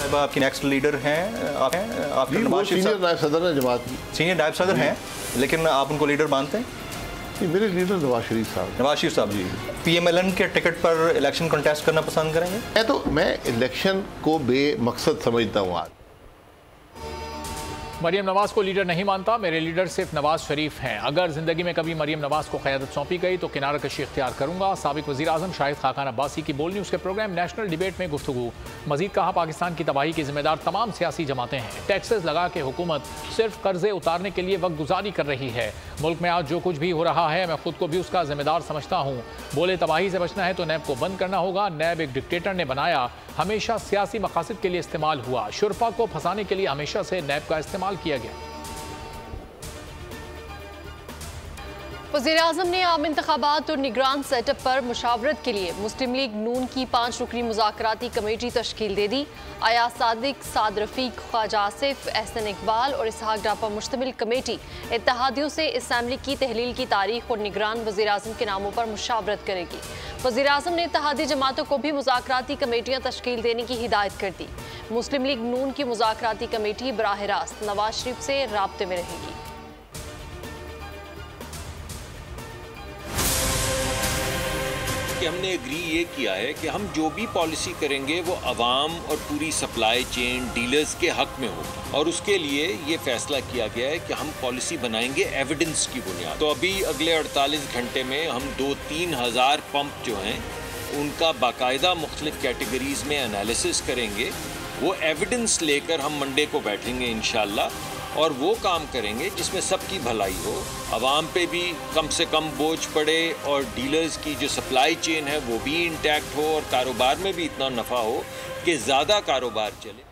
साहिबा आपकी next leader हैं, आप सीनियर नायब सदर हैं जमात की, सीनियर नायब सदर हैं, लेकिन आप उनको लीडर मानते हैं? मेरे लीडर नवाज शरीफ साहब। नवाज शरीफ साहब जी PMLN के टिकट पर इलेक्शन कंटेस्ट करना पसंद करेंगे? मैं इलेक्शन को बेमकसद समझता हूँ। आज मरियम नवाज को लीडर नहीं मानता, मेरे लीडर सिर्फ नवाज शरीफ हैं। अगर जिंदगी में कभी मरियम नवाज को क़यादत सौंपी गई तो किनारा कशी इख्तियार करूंगा। साबिक वज़ीर आज़म शाहिद खाकान अब्बासी की बोल न्यूज़ के प्रोग्राम नेशनल डिबेट में गुफ्तगू। मजीद कहा, पाकिस्तान की तबाही की जिम्मेदार तमाम सियासी जमातें हैं। टैक्सेस लगा के हुकूमत सिर्फ कर्जे उतारने के लिए वक्त गुजारी कर रही है। मुल्क में आज जो कुछ भी हो रहा है मैं खुद को भी उसका जिम्मेदार समझता हूँ। बोले तबाही से बचना है तो नैब को बंद करना होगा। नैब एक डिक्टेटर ने बनाया, हमेशा सियासी मकासद के लिए इस्तेमाल हुआ। शुरफा को फंसाने के लिए हमेशा से नैब का इस्तेमाल किया गया। वज़ीर आज़म ने आम इंतखाबात और निगरान सेटअप पर मुशावरत के लिए मुस्लिम लीग नून की 5 रुकनी मुज़ाकराती कमेटी तश्कील दे दी। अयाज सादिक, साद रफ़ीक, ख्वाजा आसिफ, एहसन इकबाल और इसहाक डार पर मुश्तमिल कमेटी इत्तेहादियों से असम्बली की तहलील की तारीख और निगरान वज़ीर आज़म के नामों पर मुशावरत करेगी। वज़ीर आज़म ने इत्तेहादी जमातों को भी मुज़ाकराती कमेटियाँ तश्कील देने की हिदायत कर दी। मुस्लिम लीग नून की मुज़ाकराती कमेटी बराह रास्त नवाज शरीफ से राब्ते में रहेगी। कि हमने एग्री ये किया है कि हम जो भी पॉलिसी करेंगे वो अवाम और पूरी सप्लाई चेन डीलर्स के हक में होगी, और उसके लिए ये फैसला किया गया है कि हम पॉलिसी बनाएंगे एविडेंस की बुनियाद। तो अभी अगले 48 घंटे में हम 2-3 हज़ार पंप जो हैं उनका बाकायदा मुख्तलिफ कैटेगरीज में एनालिसिस करेंगे। वो एविडेंस लेकर हम मंडे को बैठेंगे इंशाल्लाह और वो काम करेंगे जिसमें सबकी भलाई हो, आवाम पे भी कम से कम बोझ पड़े और डीलर्स की जो सप्लाई चेन है वो भी इंटैक्ट हो और कारोबार में भी इतना नफ़ा हो कि ज़्यादा कारोबार चले।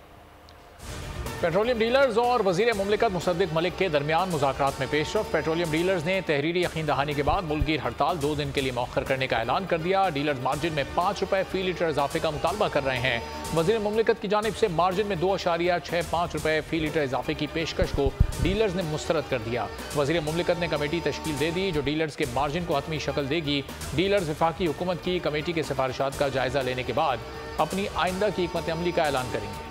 पेट्रोलियम डीलर्स और वज़ीर मुमलिकत मुसद्दिक मलिक के दरमियान मुज़ाकरात में पेशरफ। पेट्रोलियम डीलर्स ने तहरीरी यकीन दहानी के बाद मुल्कगीर हड़ताल 2 दिन के लिए मौखर करने का ऐलान कर दिया। डीलर्स मार्जिन में 5 रुपये फी लीटर इजाफे का मुतालबा कर रहे हैं। वज़ीर मुमलिकत की जानिब से मार्जिन में 2.65 रुपये फी लीटर इजाफे की पेशकश को डीलर्स ने मुस्तरद कर दिया। वज़ीर मुमलिकत ने कमेटी तश्कील दे दी जो डीलर्स के मार्जिन को हतमी शक्ल देगी। डीलर्स वफाकी हुकूमत की कमेटी के सिफारिशात का जायजा लेने के बाद अपनी आइंदा की हिकमत अमली का ऐलान करेंगे।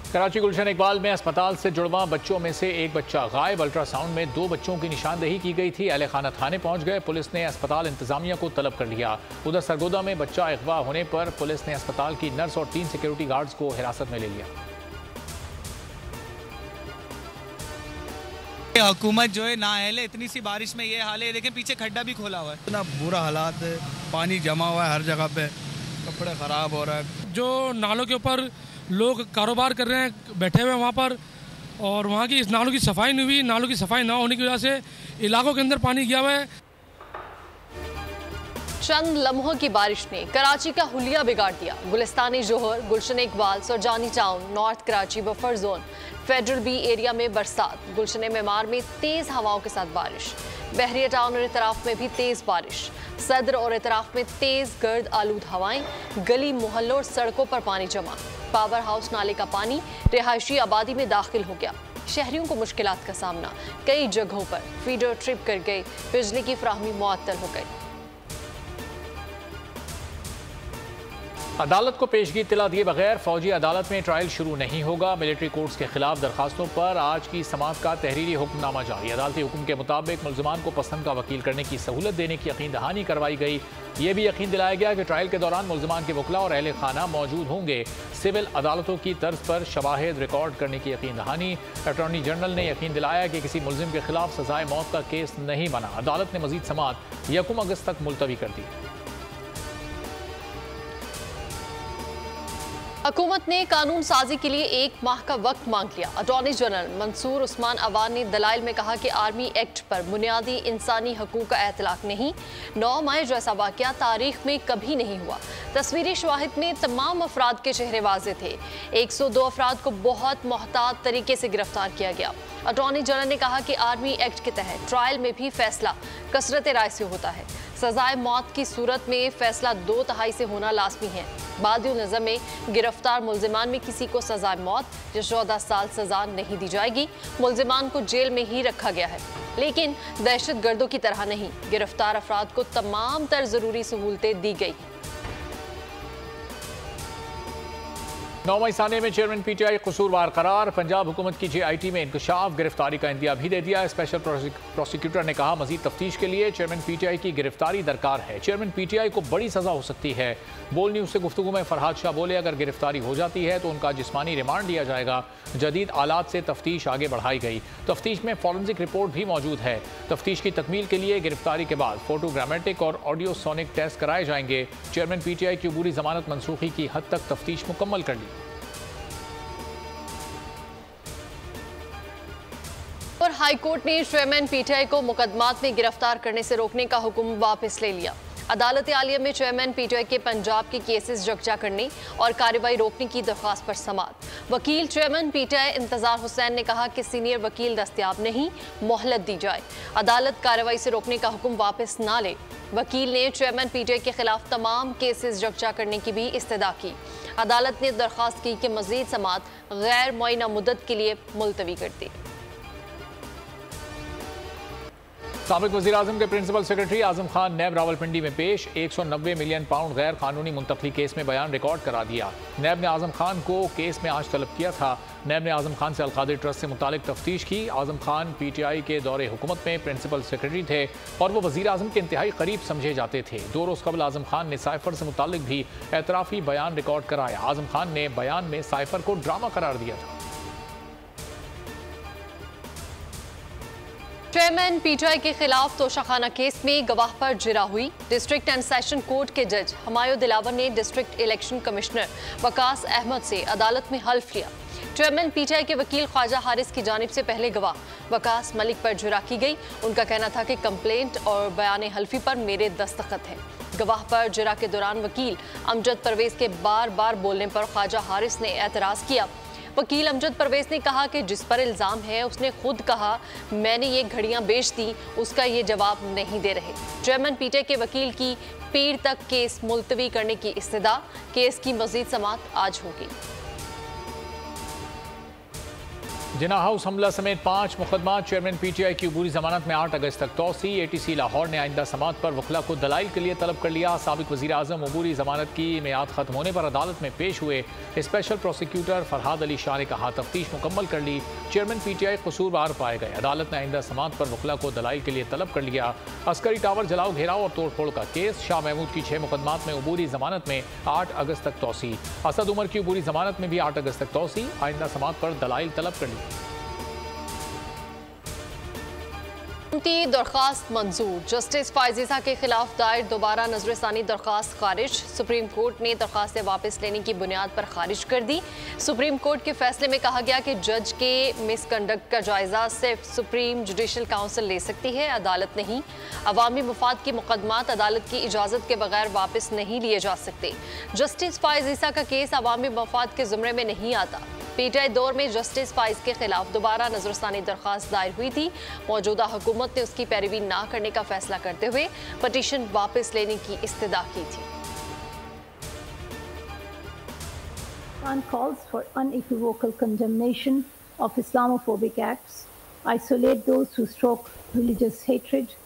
कराची गुलशन इकबाल में अस्पताल से जुड़वा बच्चों में से एक बच्चा गायब। अल्ट्रासाउंड में 2 बच्चों की निशानदेही की गई थी। अहले खाना थाने पहुंच गए। पुलिस ने अस्पताल इंतजामिया को तलब कर लिया। उधर सरगोदा में बच्चा अगवा होने पर पुलिस ने अस्पताल की नर्स और 3 सिक्योरिटी गार्ड्स को हिरासत में ले लिया। हुकूमत जो है ना अहले, इतनी सी बारिश में ये हाल है। लेकिन पीछे खड्डा भी खोला हुआ है, इतना बुरा हालात है, पानी जमा हुआ है हर जगह पे, कपड़े खराब हो रहा है। जो नालों के ऊपर लोग कारोबार कर रहे हैं बैठे हुए वहाँ पर, और वहाँ की इस नालों की सफाई नहीं हुई। नालों की सफाई ना होने की वजह से इलाकों के अंदर पानी गया हुआ है। चंद लम्हों की बारिश ने कराची का हुलिया बिगाड़ दिया। Gulistan-e Jauhar, Gulshan Iqbal, Surjani town, north Karachi buffer zone, federal B area में बरसात। गुलशन मेमार में तेज हवाओं के साथ बारिश। बहरिया टाउन और इतराफ में भी तेज बारिश। सदर और इतराफ में तेज गर्द आलूद हवाएं। गली मोहल्लों और सड़कों पर पानी जमा। पावर हाउस नाले का पानी रिहायशी आबादी में दाखिल हो गया। शहरियों को मुश्किलात का सामना। कई जगहों पर फीडर ट्रिप कर गई। बिजली की फराहमी मुअत्तल हो गई। अदालत को पेशगी इत्तला दिए बगैर फौजी अदालत में ट्रायल शुरू नहीं होगा। मिलिट्री कोर्ट्स के खिलाफ दरखास्तों पर आज की समाअत का तहरीरी हुक्मनामा जारी। अदालती हुक्म के मुताबिक मुल्ज़िमान को पसंद का वकील करने की सहूलत देने की यकीन दहानी करवाई गई। ये भी यकीन दिलाया गया कि ट्रायल के दौरान मुल्ज़िमान के वकला और अहले खाना मौजूद होंगे। सिविल अदालतों की तर्ज पर शवाहिद रिकॉर्ड करने की यकीन दहानी। अटॉर्नी जनरल ने यकीन दिलाया कि किसी मुल्ज़िम के खिलाफ सजाए मौत का केस नहीं बना। अदालत ने मजीद समाअत 1 अगस्त तक मुलतवी कर दी। हुकूमत ने कानून साजी के लिए 1 माह का वक्त मांग लिया। अटॉर्नी जनरल मंसूर उस्मान अवान ने दलाइल में कहा कि आर्मी एक्ट पर बुनियादी इंसानी हकूक का एतलाक नहीं। 9 मई जैसा वाक़या तारीख में कभी नहीं हुआ। तस्वीरी शवाहिद में तमाम अफराद के चेहरे वाज़े थे। 102 अफराद को बहुत मोहतात तरीके से गिरफ्तार किया गया। अटॉर्नी जनरल ने कहा कि आर्मी एक्ट के तहत ट्रायल में भी फैसला कसरत राय से होता है। सजाए मौत की सूरत में फैसला 2 तिहाई से होना लाजमी है। बादिल नज़र में गिरफ्तार मुल्ज़िमान में किसी को सजाए मौत या 14 साल सजा नहीं दी जाएगी। मुल्ज़िमान को जेल में ही रखा गया है, लेकिन दहशत गर्दों की तरह नहीं। गिरफ्तार अफराद को तमाम तर ज़रूरी सहूलतें दी गई। 9 मई साने में चेयरमैन पीटीआई कसूरवार करार। पंजाब हुकूमत की JIT में इंकशाफ, गिरफ्तारी का इंदिया भी दे दिया। स्पेशल प्रोसिक्यूटर ने कहा मजीद तफ्तीश के लिए चेयरमैन पीटीआई की गिरफ्तारी दरकार है। चेयरमैन पीटीआई को बड़ी सजा हो सकती है। बोल न्यूज़ से गुफ्तगू में फरहाद शाह बोले, अगर गिरफ्तारी हो जाती है तो उनका जिस्मानी रिमांड लिया जाएगा। जदीद आलात से तफ्तीश आगे बढ़ाई गई। तफ्तीश में फॉरेंसिक रिपोर्ट भी मौजूद है। तफ्तीश की तकमील के लिए गिरफ्तारी के बाद फोटोग्रामेटिक और ऑडियो सोनिक टेस्ट कराए जाएंगे। चेयरमैन पीटीआई की अबूरी जमानत मनसूखी की हद तक तफ्तीश मुकम्मल कर ली। और हाईकोर्ट ने चेयरमैन पीटीआई को मुकदमात में गिरफ्तार करने से रोकने का हुक्म वापस ले लिया। अदालत आलिया में चेयरमैन पीटीआई के पंजाब के केसेस यकजा करने और कार्रवाई रोकने की दरख्वास्त पर समाअत। वकील चेयरमैन पीटीआई इंतजार हुसैन ने कहा कि सीनियर वकील दस्तयाब नहीं, मोहलत दी जाए। अदालत कार्रवाई से रोकने का हुक्म वापस ना ले। वकील ने चेयरमैन पीटीआई के खिलाफ तमाम केसेस यकजा करने की भी इस्तदा की। अदालत ने दरख्वास्त की कि मजीद समाअत गैर मुअय्यना मुद्दत के लिए मुलतवी कर दी। साबिक वज़ीर-ए-आज़म के प्रिंसिपल सेक्रेटरी आज़म खान नैब रावलपिंडी में पेश। 190 मिलियन पाउंड गैर कानूनी मुंतकली केस में बयान रिकॉर्ड करा दिया। नैब ने आज़म खान को केस में आज तलब किया था। नैब ने आज़म खान से अलकादिर ट्रस्ट से मुतालिक तफ्तीश की। आज़म खान पीटीआई के दौरे हुकूमत में प्रिंसिपल सेक्रेटरी थे और वो वज़ीर-ए-आज़म के इंतहाई करीब समझे जाते थे। 2 रोज़ कबल आज़म खान ने साइफर से मुतालिक भी एतराफ़ी बयान रिकॉर्ड कराया। आज़म खान ने बयान में साइफर को ड्रामा करार दिया था। चेयरमैन पीटीआई के खिलाफ तोशाखाना केस में गवाह पर जिरा हुई। डिस्ट्रिक्ट एंड सेशन कोर्ट के जज हमायूं दिलावर ने district election commissioner Waqas Ahmed से अदालत में हल्फ लिया। चेयरमैन पीटीआई के वकील ख्वाजा हारिस की जानिब से पहले गवाह वकास मलिक पर जिरा की गई। उनका कहना था कि कंप्लेंट और बयान हल्फी पर मेरे दस्तखत हैं। गवाह पर जिरा के दौरान वकील अमजद परवेज के बार बार बोलने पर ख्वाजा हारिस ने एतराज़ किया। वकील अमजद परवेज ने कहा कि जिस पर इल्ज़ाम है उसने खुद कहा मैंने ये घड़ियां बेच दी, उसका ये जवाब नहीं दे रहे। चेयरमैन पीटीआई के वकील की पीर तक केस मुलतवी करने की इस्तदा। केस की मजीद समाअत आज होगी। जिना हाउस हमला समेत 5 मुकदमा। चेयरमैन पीटीआई की अबूरी जमानत में 8 अगस्त तक तौसी। ATC लाहौर ने आइंदा समाअत पर वकला को दलाइल के लिए तलब कर लिया। साबिक वज़ीर-ए-आज़म अबूरी जमानत की मियाद खत्म होने पर अदालत में पेश हुए। स्पेशल प्रोसिक्यूटर फरहाद अली शाह ने कहा तफ्तीश मुकम्मल कर ली, चेयरमैन पीटीआई कसूरवार पाए गए। अदालत ने आइंदा समाअत पर वकला को दलाइल के लिए तलब कर लिया। अस्करी टावर जलाओ, घेराव और तोड़फोड़ का केस। शाह महमूद की 6 मुकदमात में अबूरी जमानत में 8 अगस्त तक तौसी। असद उमर की अबूरी जमानत में भी 8 अगस्त तक तौसी। आइंदा समाअत पर दलाइल तलब कर ली। दरखास्त मंजूर। जस्टिस फायजीसा के खिलाफ दायर दोबारा नजरसानी दरखास्त खारिज। सुप्रीम कोर्ट ने दरखास्तें वापस लेने की बुनियाद पर खारिज कर दी। सुप्रीम कोर्ट के फैसले में कहा गया कि जज के मिसकंडक्ट का जायजा सिर्फ सुप्रीम जुडिशल काउंसिल ले सकती है, अदालत नहीं। अवामी मुफाद के मुकदमात अदालत की इजाज़त के बगैर वापस नहीं लिए जा सकते। जस्टिस फायजीसा का केस अवामी मुफाद के ज़ुमरे में नहीं आता। पीटीआई दौर में जस्टिस फाइज के खिलाफ दोबारा नजरसानी दरखास्त दायर हुई थी। मौजूदा हुकूमत ने उसकी पैरवी ना करने का फैसला करते हुए पटिशन वापस लेने की इस्तदा की थी। Calls for unequivocal condemnation of Islamophobic acts, isolate those who stoke religious hatred,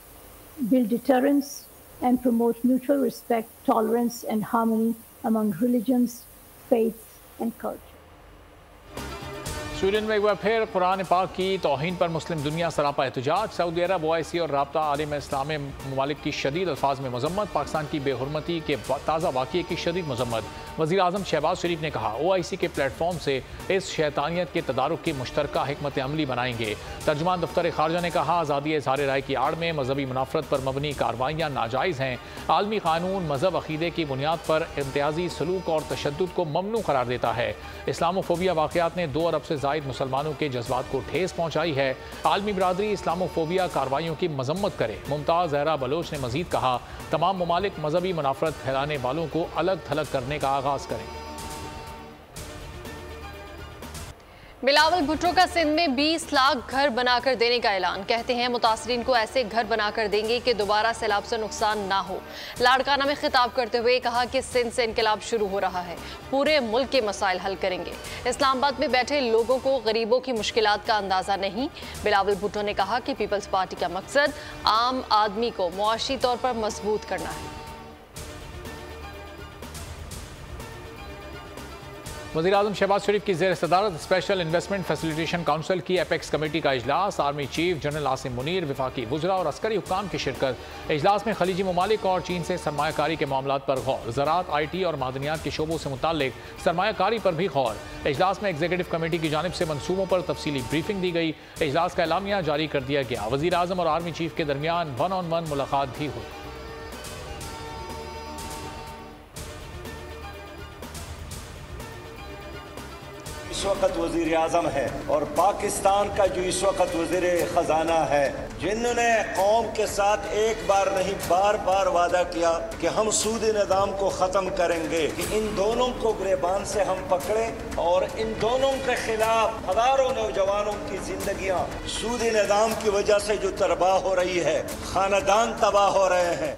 build deterrence, and promote mutual respect, tolerance, and harmony among religions, faiths, and culture. Sweden में एक बार फिर कुरान पाक की तौहीन पर मुस्लिम दुनिया सरापा एहतजाज। सऊदी अरब, OIC और राब्ता आलम इस्लामी ममालिक की शदीद अल्फाज में मजम्मत। पाकिस्तान की बेहुरमती के ताज़ा वाक़ये की शदीद मजम्मत। वज़ीर-ए-आज़म शहबाज शरीफ ने कहा OIC के प्लेटफॉर्म से इस शैतानियत के तदारुक की मुश्तरका हिकमत अमली बनाएंगे। तर्जुमान दफ्तर खारजा ने कहा आज़ादी इज़हार राय की आड़ में मजहबी मुनाफरत पर मबनी कार्रवाइयाँ नाजायज़ हैं। आलमी कानून मजहब अकीदे की बुनियाद पर इम्तियाजी सलूक और तशद्दुद को ममनू करार देता है। इस्लामोफोबिया वाक़यात ने 2 अरब से ज़ायद मुसलमानों के जज्बात को ठेस पहुँचाई है। आलमी बरादरी इस्लामोफोबिया कार्रवाइयों की मजम्मत करे। मुमताज़ ज़हरा बलोच ने मजीद कहा तमाम ममालिक मजहबी मुनाफरत फैलाने वालों को अलग थलग करने का आगाज़ करें। बिलावल भुट्टो का सिंध में 20 लाख घर बनाकर देने का ऐलान। कहते हैं मुतासरीन को ऐसे घर बनाकर देंगे कि दोबारा सैलाब से नुकसान ना हो। लाड़काना में खिताब करते हुए कहा कि सिंध से इनकलाब शुरू हो रहा है, पूरे मुल्क के मसाइल हल करेंगे। इस्लामाबाद में बैठे लोगों को गरीबों की मुश्किलात का अंदाजा नहीं। बिलावल भुट्टो ने कहा कि पीपल्स पार्टी का मकसद आम आदमी को मुआशी तौर पर मजबूत करना है। वज़ीर-ए-आज़म शहबाज शरीफ की ज़ेर सदारत स्पेशल इन्वेस्टमेंट फैसिलिटेशन काउंसिल की एपेक्स कमेटी का इजलास। Army chief general Asim Munir, वफाकी वुज़रा और अस्करी हुक्काम की शिरकत। इजलास में खलीजी ममालिक और चीन से सरमायाकारी के मामलात पर गौर। ज़राअत, IT और मादनियात के शोबों से मुताल्लिक सरमायाकारी पर भी गौर। इजलास में एग्जीक्यूटिव कमेटी की जानिब से मनसूबों पर तफसीली ब्रीफिंग दी गई। इजलास का एलामिया जारी कर दिया गया। वज़ीर-ए-आज़म और आर्मी चीफ के दरमियान 1-on-1 मुलाकात भी हुई। इस वक्त वज़ीर आज़म है और पाकिस्तान का जो इस वक्त वज़ीर ख़जाना है, जिन्होंने कौम के साथ एक बार नहीं बार बार वादा किया कि हम सूदी निज़ाम को ख़त्म करेंगे, कि इन दोनों को गिरबान से हम पकड़े और इन दोनों के खिलाफ हज़ारों नौजवानों की जिंदगियां सूदी निज़ाम की वजह से जो तबाह हो रही है, खानदान तबाह हो रहे हैं।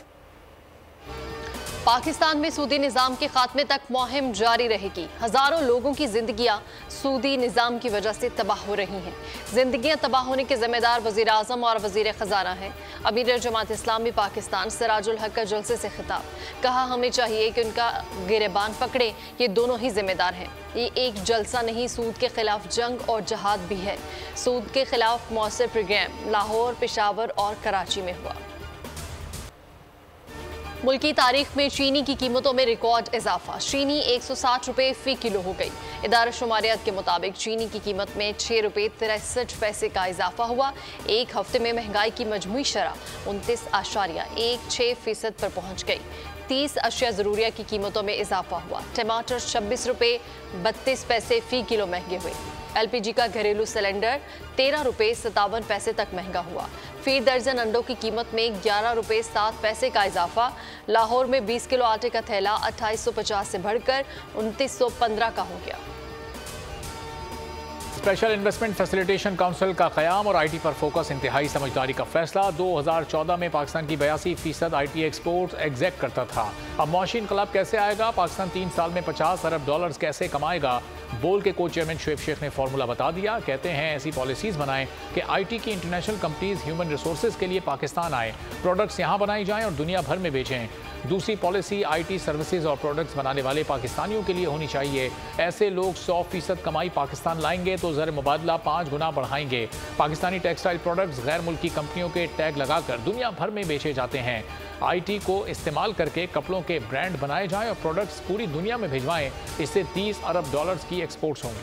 पाकिस्तान में सूदी निज़ाम के खात्मे तक मुहिम जारी रहेगी। हज़ारों लोगों की जिंदगियां सूदी निज़ाम की वजह से तबाह हो रही हैं। जिंदगियां तबाह होने के ज़िम्मेदार वज़ीर आज़म और वज़ीर ख़जाना हैं। अमीर जमात इस्लामी पाकिस्तान सिराजुल हक का जलसे से खिताब। कहा, हमें चाहिए कि उनका गिरबान पकड़े, ये दोनों ही जिम्मेदार हैं। ये एक जलसा नहीं, सूद के खिलाफ जंग और जहाद भी है। सूद के खिलाफ मौसर प्रोग्राम लाहौर, पेशावर और कराची में हुआ। मुल्की तारीख में चीनी की कीमतों में रिकॉर्ड इजाफा। चीनी 160 रुपये फ़ी किलो हो गई। इदारा शुमारियात के मुताबिक चीनी की कीमत में 6 रुपये 63 पैसे का इजाफा हुआ। एक हफ्ते में महंगाई की मजमूई शरह 29.16% पर पहुँच गई। 30 अशिया ज़रूरिया की कीमतों में इजाफा हुआ। टमाटर 26 रुपये 32 पैसे फ़ी किलो महंगे हुए। LPG का घरेलू सिलेंडर 13 रुपये 57 पैसे तक महंगा हुआ। फी दर्जन अंडों की कीमत में 11 रुपये 7 पैसे का इजाफा। लाहौर में 20 किलो आटे का थैला 2850 से बढ़कर 2915 का हो गया। स्पेशल इन्वेस्टमेंट फैसिलिटेशन काउंसिल का क़याम और IT पर फोकस, इंतहाई समझदारी का फैसला। 2014 में पाकिस्तान की 82% IT एक्सपोर्ट एग्जैक्ट करता था। अब मुआशी इनकलाब कैसे आएगा? पाकिस्तान 3 साल में $50 अरब कैसे कमाएगा? बोल के को चेयरमैन शुएब शेख ने फॉर्मूला बता दिया। कहते हैं ऐसी पॉलिसीज़ बनाएं कि IT की इंटरनेशनल कंपनीज ह्यूमन रिसोर्सेज के लिए पाकिस्तान आए, प्रोडक्ट्स यहाँ बनाई जाएं और दुनिया भर में बेचें। दूसरी पॉलिसी IT सर्विसेज और प्रोडक्ट्स बनाने वाले पाकिस्तानियों के लिए होनी चाहिए। ऐसे लोग 100% कमाई पाकिस्तान लाएंगे तो ज़र मुबादला 5 गुना बढ़ाएंगे। पाकिस्तानी टेक्सटाइल प्रोडक्ट्स गैर मुल्की कंपनियों के टैग लगाकर दुनिया भर में बेचे जाते हैं। IT को इस्तेमाल करके कपड़ों के ब्रांड बनाए जाएं और प्रोडक्ट्स पूरी दुनिया में भिजवाएं। इससे $30 अरब की एक्सपोर्ट्स होंगी।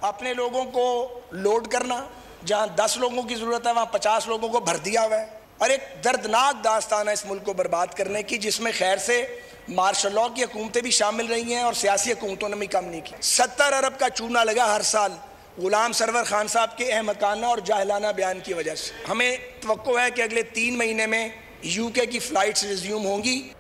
अपने लोगों को लोड करना, जहां 10 लोगों की जरूरत है वहां 50 लोगों को भर दिया हुआ है। और एक दर्दनाक दास्तान है इस मुल्क को बर्बाद करने की, जिसमें खैर से मार्शल लॉ की हुकूमतें भी शामिल रही हैं और सियासी हुकूमतों ने भी कम नहीं की। 70 अरब का चूना लगा हर साल गुलाम सरवर खान साहब के अहमकाना और जाहिलाना बयान की वजह से। हमें तवक्को है कि अगले 3 महीने में UK की फ्लाइट्स रिज्यूम होंगी।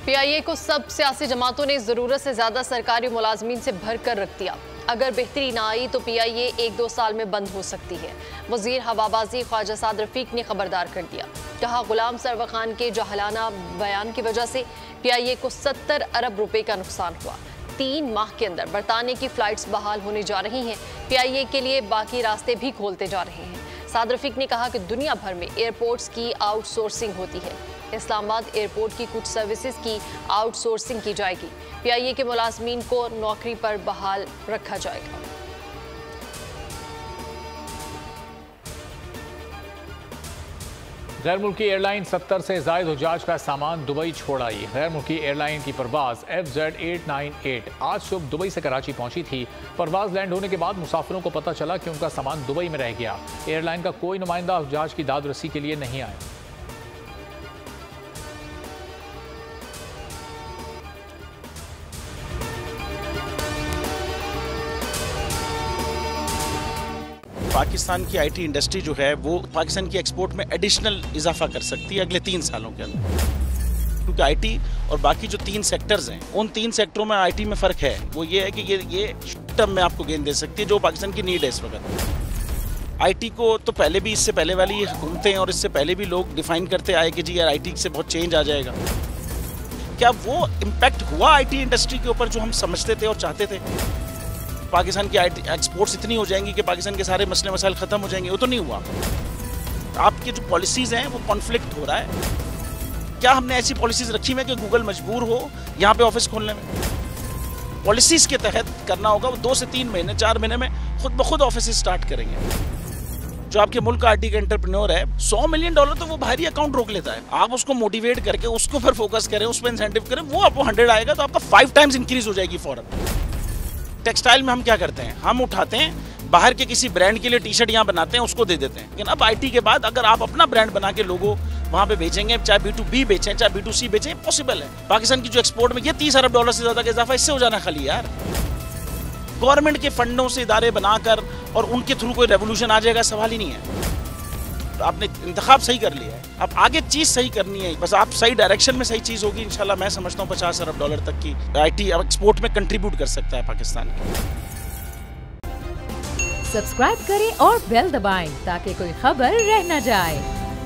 PIA को सब सियासी जमातों ने ज़रूरत से ज़्यादा सरकारी मुलाजमीन से भर कर रख दिया। अगर बेहतरी ना आई तो PIA 1-2 साल में बंद हो सकती है। वजीर हवाबाजी ख्वाजा साद रफीक ने खबरदार कर दिया। कहा, गुलाम सरवर खान के जाहिलाना बयान की वजह से PIA को 70 अरब रुपए का नुकसान हुआ। 3 माह के अंदर बरतानिया की फ्लाइट्स बहाल होने जा रही हैं। PIA के लिए बाकी रास्ते भी खोलते जा रहे हैं। साद रफीक ने कहा कि दुनिया भर में एयरपोर्ट्स की आउटसोर्सिंग होती है। इस्लामाबाद एयरपोर्ट की कुछ सर्विसेज की आउटसोर्सिंग की जाएगी। PIA के मुलाजमीन को नौकरी पर बहाल रखा जाएगा। गैर मुल्की एयरलाइन 70 से ज़ायद हुज्जाज का सामान दुबई छोड़ आई। गैर मुल्की एयरलाइन की परवाज़ FZ898 आज सुबह दुबई से कराची पहुंची थी। परवाज़ लैंड होने के बाद मुसाफिरों को पता चला कि उनका सामान दुबई में रह गया। एयरलाइन का कोई नुमाइंदा हुज्जाज की दाद रसी के लिए नहीं आया। पाकिस्तान की IT इंडस्ट्री जो है वो पाकिस्तान की एक्सपोर्ट में एडिशनल इजाफा कर सकती है अगले 3 सालों के अंदर, क्योंकि IT और बाकी जो 3 सेक्टर्स हैं उन 3 सेक्टरों में IT में फ़र्क है। वो ये है कि ये शॉर्ट टर्म में आपको गेन दे सकती है, जो पाकिस्तान की नीड है इस वक्त। IT को तो पहले भी, इससे पहले वाली हुकूमतें और इससे पहले भी लोग डिफाइन करते आए कि जी यार IT से बहुत चेंज आ जाएगा। क्या वो इम्पैक्ट हुआ IT इंडस्ट्री के ऊपर जो हम समझते थे और चाहते थे? पाकिस्तान की IT एक्सपोर्ट्स इतनी हो जाएंगी कि पाकिस्तान के सारे मसले मसाइल ख़त्म हो जाएंगे? वो तो नहीं हुआ। आपकी जो पॉलिसीज़ हैं वो कॉन्फ्लिक्ट हो रहा है। क्या हमने ऐसी पॉलिसीज रखी हुई है कि गूगल मजबूर हो यहाँ पे ऑफिस खोलने में? पॉलिसीज के तहत करना होगा। वो 2 से 3 महीने 4 महीने में खुद ब खुद ऑफिस स्टार्ट करेंगे। जो आपके मुल्क का आईटी का एंटरप्रेन्योर है, $100 मिलियन तो वो बाहरी अकाउंट रोक लेता है। आप उसको मोटिवेट करके उसको पर फोकस करें, उस पर इंसेंटिव करें, वो आपको 100 आएगा तो आपका 5 टाइम्स इंक्रीज हो जाएगी फौरन। टेक्सटाइल में हम क्या करते हैं, हम उठाते हैं बाहर के किसी ब्रांड के लिए टी शर्ट यहाँ बनाते हैं, उसको दे देते हैं। लेकिन अब आईटी के बाद अगर आप अपना ब्रांड बना के लोगो वहाँ पे बेचेंगे, चाहे B2B बेचें चाहे B2C बेचें, पॉसिबल है। पाकिस्तान की जो एक्सपोर्ट में ये $30 अरब से ज्यादा का इजाफा इससे हो जाना खाली यार। गवर्नमेंट के फंडों से इदारे बनाकर और उनके थ्रू कोई रेवोल्यूशन आ जाएगा, सवाल ही नहीं है। तो आपने इंतखाब सही कर लिया है, अब आगे चीज सही करनी है, बस आप सही डायरेक्शन में सही चीज होगी इंशाल्लाह। मैं समझता हूँ $50 अरब तक की आईटी अब एक्सपोर्ट में कंट्रीब्यूट कर सकता है पाकिस्तान। सब्सक्राइब करें और बेल दबाएं ताकि कोई खबर रह न जाए।